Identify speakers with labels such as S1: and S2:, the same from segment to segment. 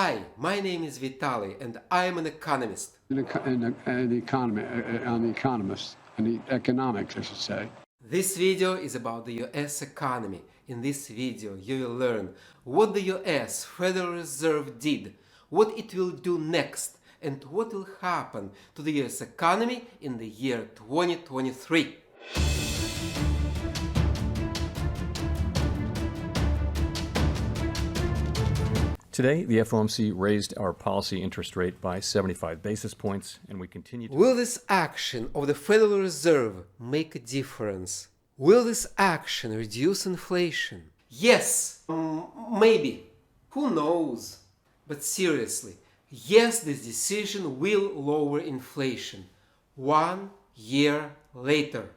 S1: Hi, my name is Vitaly and I am an economist.
S2: The economics, I should say.
S1: This video is about the US economy. In this video, you will learn what the US Federal Reserve did, what it will do next, and what will happen to the US economy in the year 2023.
S3: Today, the FOMC raised our policy interest rate by 75 basis points, and we continue to...
S1: Will this action of the Federal Reserve make a difference? Will this action reduce inflation? Yes, maybe. Who knows? But seriously, yes, this decision will lower inflation 1 year later.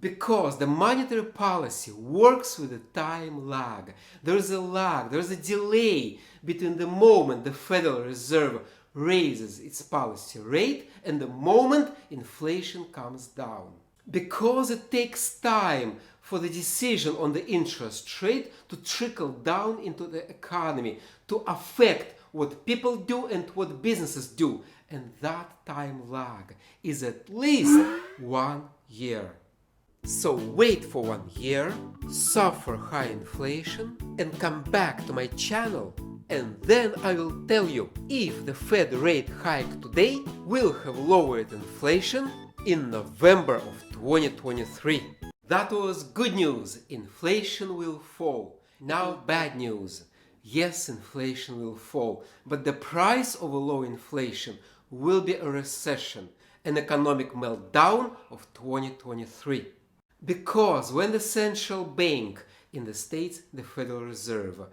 S1: Because the monetary policy works with a time lag. There's a lag, there's a delay between the moment the Federal Reserve raises its policy rate and the moment inflation comes down. Because it takes time for the decision on the interest rate to trickle down into the economy, to affect what people do and what businesses do. And that time lag is at least 1 year. So wait for 1 year, suffer high inflation, and come back to my channel, and then I will tell you if the Fed rate hike today will have lowered inflation in November of 2023. That was good news, inflation will fall. Now bad news. Yes, inflation will fall, but the price of a low inflation will be a recession, an economic meltdown of 2023. Because when the central bank in the States, the Federal Reserve,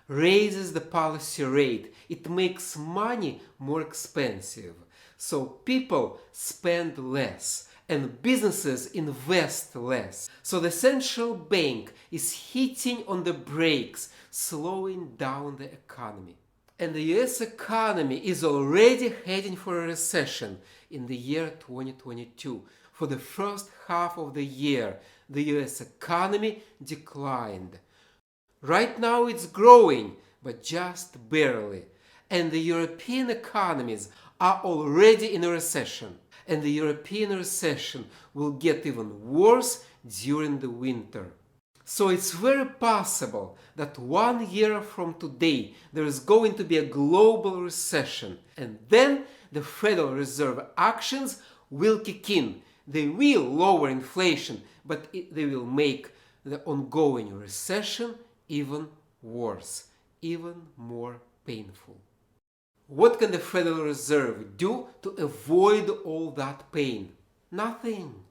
S1: raises the policy rate, it makes money more expensive. So people spend less and businesses invest less. So the central bank is hitting on the brakes, slowing down the economy. And the US economy is already heading for a recession in the year 2022. For the first half of the year, the US economy declined. Right now it's growing, but just barely. And the European economies are already in a recession. And the European recession will get even worse during the winter. So it's very possible that 1 year from today there is going to be a global recession. And then the Federal Reserve actions will kick in. They will lower inflation, but they will make the ongoing recession even worse, even more painful. What can the Federal Reserve do to avoid all that pain? Nothing.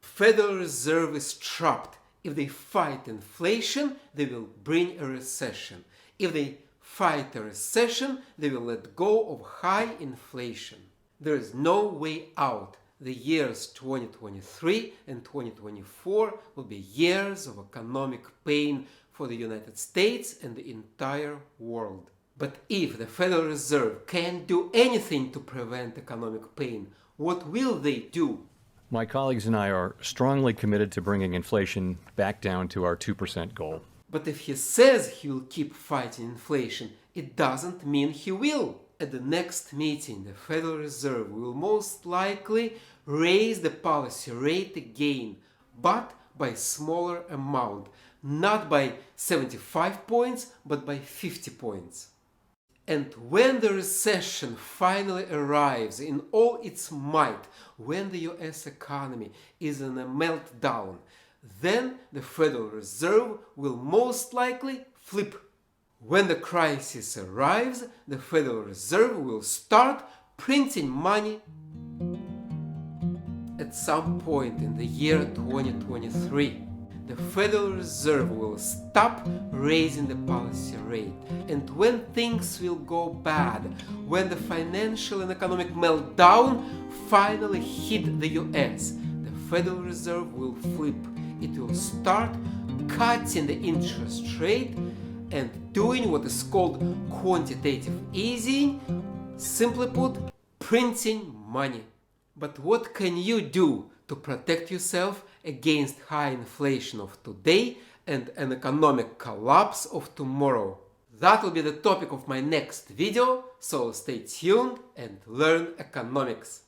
S1: Federal Reserve is trapped. If they fight inflation, they will bring a recession. If they fight a recession, they will let go of high inflation. There is no way out. The years 2023 and 2024 will be years of economic pain for the United States and the entire world. But if the Federal Reserve can't do anything to prevent economic pain, what will they do?
S3: My colleagues and I are strongly committed to bringing inflation back down to our 2% goal.
S1: But if he says he will keep fighting inflation, it doesn't mean he will. At the next meeting, the Federal Reserve will most likely raise the policy rate again, but by a smaller amount, not by 75 points, but by 50 points. And when the recession finally arrives in all its might, when the US economy is in a meltdown, then the Federal Reserve will most likely flip. When the crisis arrives, the Federal Reserve will start printing money. At some point in the year 2023, the Federal Reserve will stop raising the policy rate. And when things will go bad, when the financial and economic meltdown finally hit the US, the Federal Reserve will flip. It will start cutting the interest rate and doing what is called quantitative easing, simply put, printing money. But what can you do to protect yourself against high inflation of today and an economic collapse of tomorrow? That will be the topic of my next video, so stay tuned and learn economics.